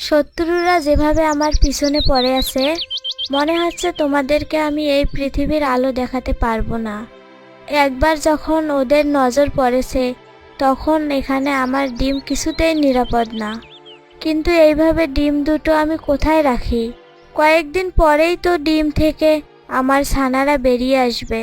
শত্রুরা যেভাবে আমার পিছনে পড়ে আছে, মনে হচ্ছে তোমাদেরকে আমি এই পৃথিবীর আলো দেখাতে পারবো না। একবার যখন ওদের নজর পড়েছে, তখন এখানে আমার ডিম কিছুতেই নিরাপদ না। কিন্তু এইভাবে ডিম দুটো আমি কোথায় রাখি? কয়েকদিন পরেই তো ডিম থেকে আমার ছানারা বেরিয়ে আসবে।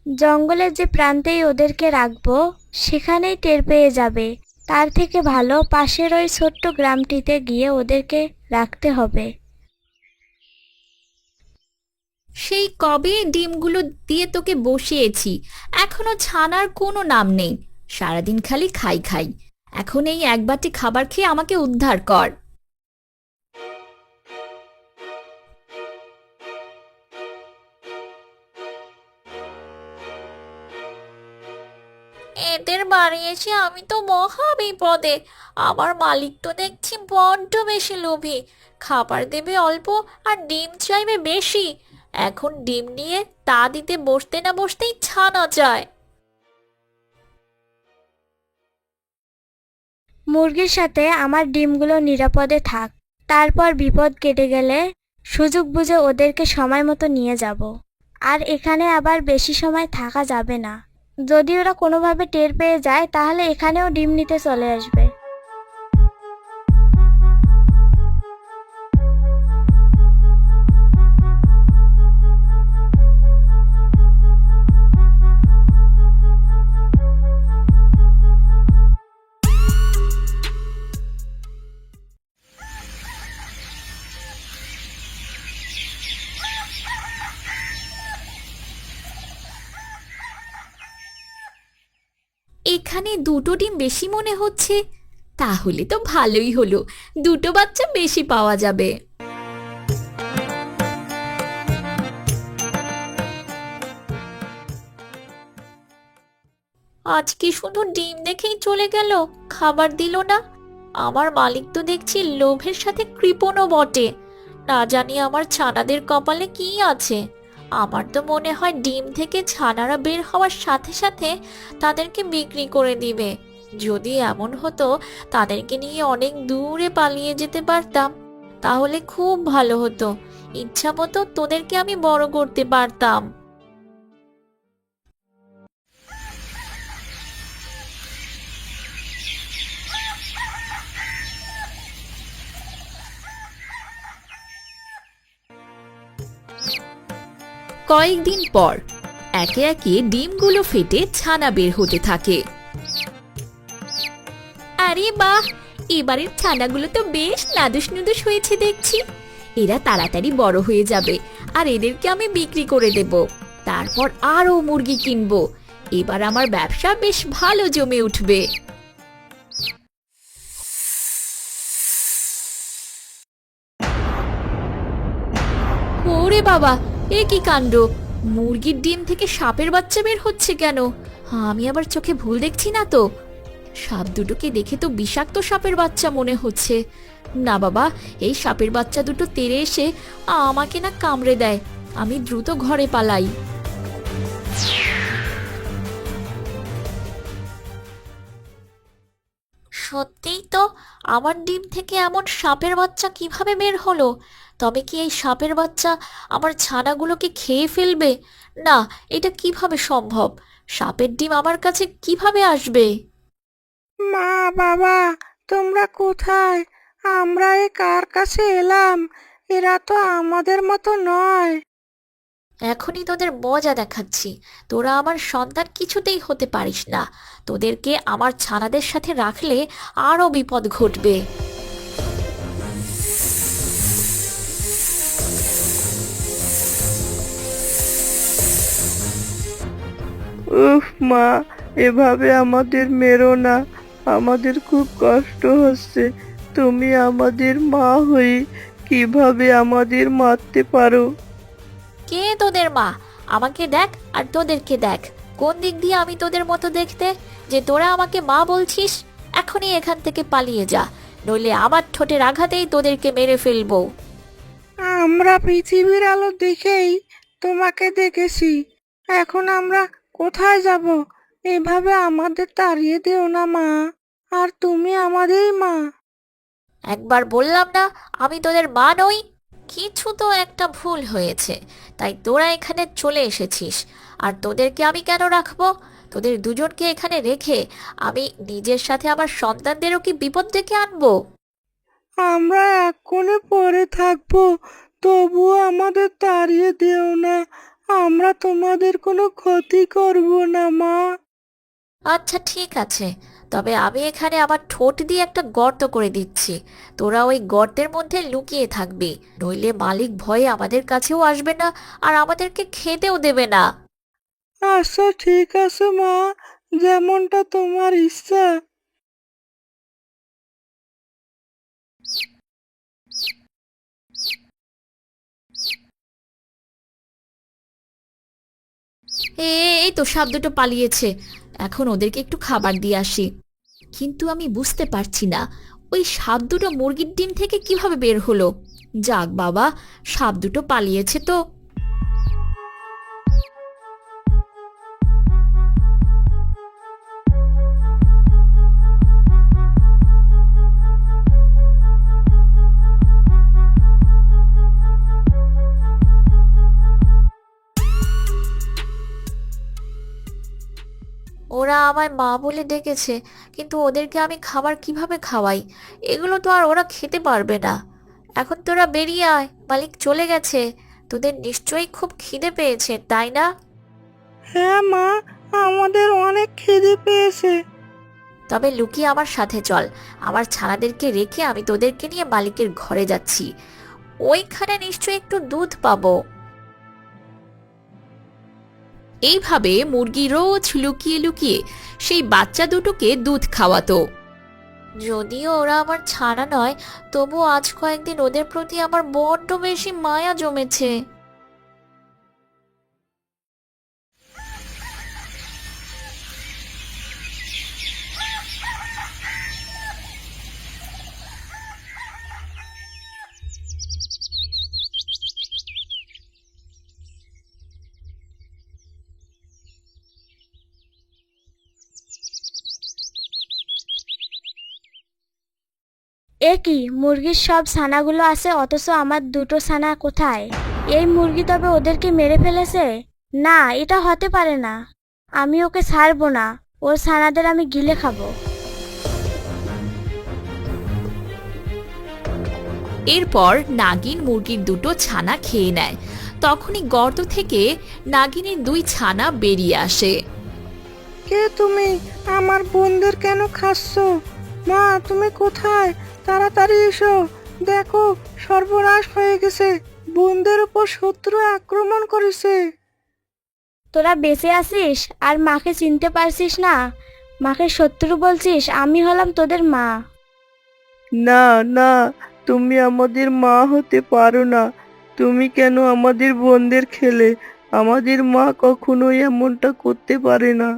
জঙ্গলের যে প্রান্তেই ওদেরকে রাখবো, সেখানেই টের পেয়ে যাবে। তার থেকে ভালো পাশের ওই ছোট্ট গ্রামটিতে গিয়ে ওদেরকে রাখতে হবে। সেই কবে ডিমগুলো দিয়ে তোকে বসিয়েছি, এখনো ছানার কোনো নাম নেই। সারাদিন খালি খাই খাই। এখন এই এক বাটি খাবার খেয়ে আমাকে উদ্ধার কর। এদের বাড়ি এসে আমি তো মহা বিপদে। আমার মালিক তো দেখছি বড্ড বেশি লোভী। খাবার দেবে অল্প আর ডিম চাইবে বেশি। এখন ডিম নিয়ে তা দিতে বসতে না বসতেই ছানা যায়। মুরগির সাথে আমার ডিমগুলো নিরাপদে থাক। তারপর বিপদ কেটে গেলে সুযোগ বুঝে ওদেরকে সময় মতো নিয়ে যাব। আর এখানে আবার বেশি সময় থাকা যাবে না। যদি ওরা কোনোভাবে টের পেয়ে যায়, তাহলে এখানেও ডিম নিতে চলে আসবে। এখানে দুটো ডিম বেশি মনে হচ্ছে। তাহলে তো ভালোই হলো, দুটো বাচ্চা বেশি পাওয়া যাবে। আজকে শুধু ডিম দেখেই চলে গেল, খাবার দিল না। আমার মালিক তো দেখছি লোভের সাথে কৃপণও বটে। না জানি আমার ছানাদের কপালে কি আছে। আমার তো মনে হয় ডিম থেকে ছানারা বের হওয়ার সাথে সাথে তাদেরকে বিক্রি করে দিবে। যদি এমন হতো, তাদেরকে নিয়ে অনেক দূরে পালিয়ে যেতে পারতাম, তাহলে খুব ভালো হতো। ইচ্ছা মতো তোদেরকে আমি বড় করতে পারতাম। কয়েকদিন পর একে একে ডিমগুলো ফেটে ছানা বের হতে থাকে। আরে বাহ, এবারের ছানাগুলো তো বেশ নাদুস নুদুস হয়েছে দেখছি। এরা তাড়াতাড়ি বড় হয়ে যাবে আর এদেরকে আমি বিক্রি করে দেব। তারপর আরো মুরগি কিনবো। এবার আমার ব্যবসা বেশ ভালো জমে উঠবে। ওরে বাবা, এ কি কাণ্ড! মুরগির ডিম থেকে সাপের বাচ্চা বের হচ্ছে কেন? আমি আবার চোখে ভুল দেখছি না তো? সাপ দুটোকে দেখে তো বিষাক্ত সাপের বাচ্চা মনে হচ্ছে। না বাবা, এই সাপের বাচ্চা দুটো তেড়ে এসে আমাকে না কামড়ে দেয়। আমি দ্রুত ঘরে পালাই। সত্যিই তো, আমার ডিম থেকে এমন সাপের বাচ্চা কিভাবে বের হলো? তবে কি এই সাপের বাচ্চা আমার ছানাগুলোকে খেয়ে ফেলবে? না, এটা কিভাবে সম্ভব? সাপের ডিম আমার কাছে কিভাবে আসবে? মা, বাবা, তোমরা কোথায়? আমরা এ কার কাছে এলাম? এরা তো আমাদের মতো নয়। এখনই তোদের মজা দেখাচ্ছি। তোরা আমার সন্তান কিছুতেই হতে পারিস না। তোদেরকে আমার ছানাদের সাথে রাখলে আরও বিপদ ঘটবে। উফ মা, এভাবে আমাদের মেরো না। আমাদের খুব কষ্ট হচ্ছে। তুমি আমাদের মা হয়ে কিভাবে আমাদের মারতে পারো? কে তোদের মা? আমাকে দেখ আর তোদেরকে দেখ। কোন দিক দিয়ে আমি তোদের মতো দেখতে, যে তোরা আমাকে মা বলছিস? এখনই এখান থেকে পালিয়ে যা, নইলে আমার ঠোঁটের আঘাতেই তোদেরকে মেরে ফেলবো। আমরা পৃথিবীর আলো দেখেই তোমাকে দেখেছি, এখন আমরা কোথায় যাব? এভাবে আমাদের তাড়িয়ে দিও না মা, আর তুমি আমাদেরই মা। একবার বললাম না আমি তোদের মা নই? কিছু তো একটা ভুল হয়েছে, তাই তোরা এখানে চলে এসেছিস। আর তোদেরকে আমি কেন রাখবো? তোদের দুজনকে এখানে রেখে আমি নিজের সাথে আমার সন্তানদেরও কি বিপদ ডেকে আনবো? আমরা এক কোণে পড়ে থাকবো, তবুও আমাদের তাড়িয়ে দিও না। আমরা তোমাদের কোনো ক্ষতি করব না মা। আচ্ছা ঠিক আছে, তবে আমি এখানে আমার ঠোঁট দিয়ে একটা গর্ত করে দিচ্ছি। তোরা ওই গর্তের মধ্যে লুকিয়ে থাকবি, নইলে মালিক ভয়ে আমাদের কাছেও আসবে না আর আমাদেরকে খেতেও দেবে না। আচ্ছা ঠিক আছে মা, যেমনটা তোমার ইচ্ছা। এই তো সাপ দুটো পালিয়েছে, এখন ওদেরকে একটু খাবার দিয়ে আসি। কিন্তু আমি বুঝতে পারছি না ওই সাপ দুটো মুরগির ডিম থেকে কিভাবে বের হলো। যাক বাবা, সাপ দুটো পালিয়েছে তো। ওরা আমায় মা বলে ডেকেছে, কিন্তু ওদেরকে আমি খাবার কিভাবে খাওয়াই? এগুলো তো আর ওরা খেতে পারবে না। এখন তোরা বেরিয়ে আয়, মালিক চলে গেছে। তোদের নিশ্চয়ই খুব খিদে পেয়েছে, তাই না? হ্যাঁ মা, আমাদের অনেক খিদে পেয়েছে। তবে লুকিয়ে আমার সাথে চল। আমার ছানাদেরকে রেখে আমি তোদেরকে নিয়ে মালিকের ঘরে যাচ্ছি। ওইখানে নিশ্চয়ই একটু দুধ পাবো। এইভাবে মুরগি রোজ লুকিয়ে লুকিয়ে সেই বাচ্চা দুটোকে দুধ খাওয়াতো। যদিও ওরা আমার ছানা নয়, তবু আজ কয়েকদিন ওদের প্রতি আমার বড্ড বেশি মায়া জমেছে। এ কি, মুরগির সব ছানাগুলো আছে অথচ আমার দুটো ছানা কোথায়? এই মুরগি তবে ওদেরকে মেরে ফেলেছে? না, এটা হতে পারে না। আমি ওকে ছাড়বো না, ওর ছানাদের আমি গিলে খাবো। এরপর নাগিন মুরগির দুটো ছানা খেয়ে নেয়। তখনই গর্ত থেকে নাগিনের দুই ছানা বেরিয়ে আসে। কে তুমি? আমার বোনদের কেন খাচ্ছ? মা তুমি কোথায়? তাড়াতাড়ি এসো, দেখো সর্বনাশ হয়ে গেছে, বোনদের উপর শত্রু আক্রমণ করেছে। তোরা বেঁচে আছিস আর মাকে চিনতে পারছিস না? মাকে শত্রু বলছিস? আমি হলাম তোদের মা। না না, তুমি আমাদের মা হতে পারো না। তুমি কেন আমাদের বোনদের খেলে? আমাদের মা কখনোই এমনটা করতে পারে না।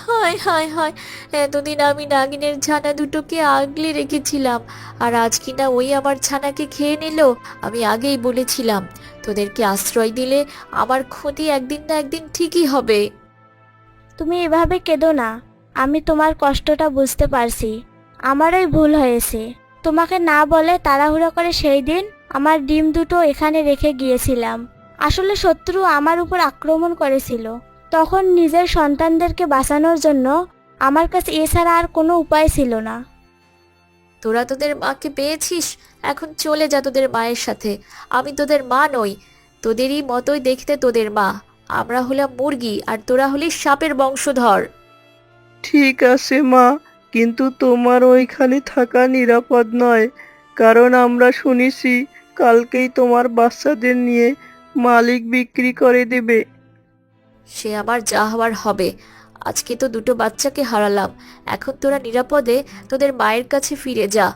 হায় হায় হায়, এতদিন আমি নাগিনের ছানা দুটোকে আগলে রেখেছিলাম, আর আজ কিনা ওই আমার ছানাকে খেয়ে নিল। আমি আগেই বলেছিলাম তোদেরকে আশ্রয় দিলে আমার ক্ষতি একদিন না একদিন ঠিকই হবে। তুমি এভাবে কেঁদো না, আমি তোমার কষ্টটা বুঝতে পারছি। আমারই ভুল হয়েছে। তোমাকে না বলে তাড়াহুড়ো করে সেই দিন আমার ডিম দুটো এখানে রেখে গিয়েছিলাম। আসলে শত্রু আমার উপর আক্রমণ করেছিল। তখন নিজের সন্তানদেরকে বাঁচানোর জন্য আমার কাছে এছাড়া আর কোনো উপায় ছিল না। তোরা তোদের মাকে পেয়েছিস, এখন চলে যা তোদের মায়ের সাথে। আমি তোদের মা নই, তোদেরই মতোই দেখতে তোদের মা। আমরা হলাম মুরগি আর তোরা হলি সাপের বংশধর। ঠিক আছে মা, কিন্তু তোমার ওইখানে থাকা নিরাপদ নয়, কারণ আমরা শুনেছি কালকেই তোমার বাচ্চাদের নিয়ে মালিক বিক্রি করে দেবে। সে আমার যা হওয়ার হবে। আজকে তো দুটো বাচ্চাকে হারালাম, এখন তোরা নিরাপদে তোদের মায়ের কাছে ফিরে যা।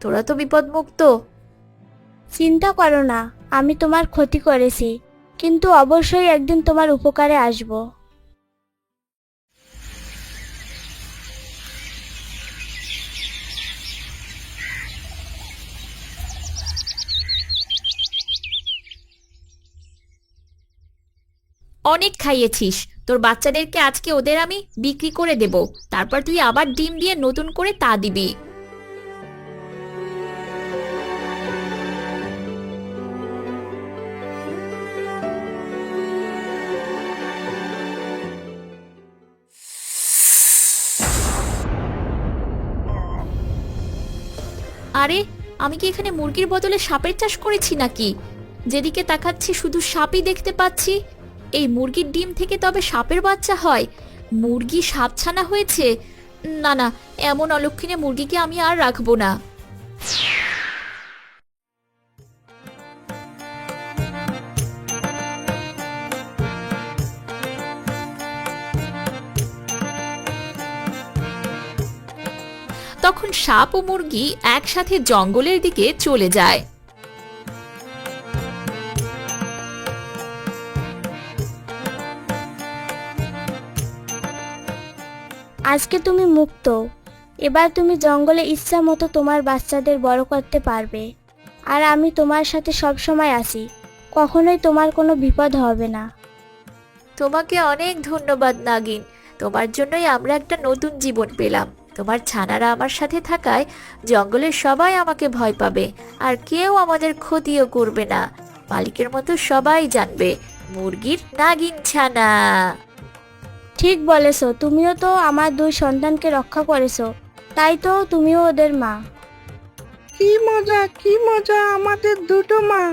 তোরা তো বিপদমুক্ত। চিন্তা করো না, আমি তোমার ক্ষতি করেছি, কিন্তু অবশ্যই একদিন তোমার উপকারে আসব। অনেক খাইয়েছিস, তোর বাচ্চাদেরকে আজকে ওদের আমি বিক্রি করে দেব, তারপর তুই আবার ডিম দিয়ে নতুন করে তা দিবি। আরে, আমি কি এখানে মুরগির বদলে সাপের চাষ করেছি নাকি? যেদিকে তাকাচ্ছি শুধু সাপই দেখতে পাচ্ছি। এই মুরগির ডিম থেকে তবে সাপের বাচ্চা হয়? মুরগি সাপছানা হয়েছে? না না, এমন অলক্ষণে মুরগিকে আমি আর রাখবো না। তখন সাপ ও মুরগি একসাথে জঙ্গলের দিকে চলে যায়। আজকে তুমি মুক্ত। এবার তুমি জঙ্গলে ইচ্ছা মতো তোমার বাচ্চাদের বড় করতে পারবে। আর আমি তোমার সাথে সব সময় আছি, কখনোই তোমার কোনো বিপদ হবে না। তোমাকে অনেক ধন্যবাদ নাগিন, তোমার জন্যই আমরা একটা নতুন জীবন পেলাম। তোমার ছানারা আমার সাথে থাকায় জঙ্গলের সবাই আমাকে ভয় পাবে, আর কেউ আমাদের ক্ষতিও করবে না। মালিকের মতো সবাই জানবে মুরগির নাগিন ছানা। ঠিক বলেছো, তুমিও তো আমার 2 সন্তানকে রক্ষা করেছো, তাই তো তুমিও ওদের মা। কি মজা, কি মজা, আমাদের দুটো মা।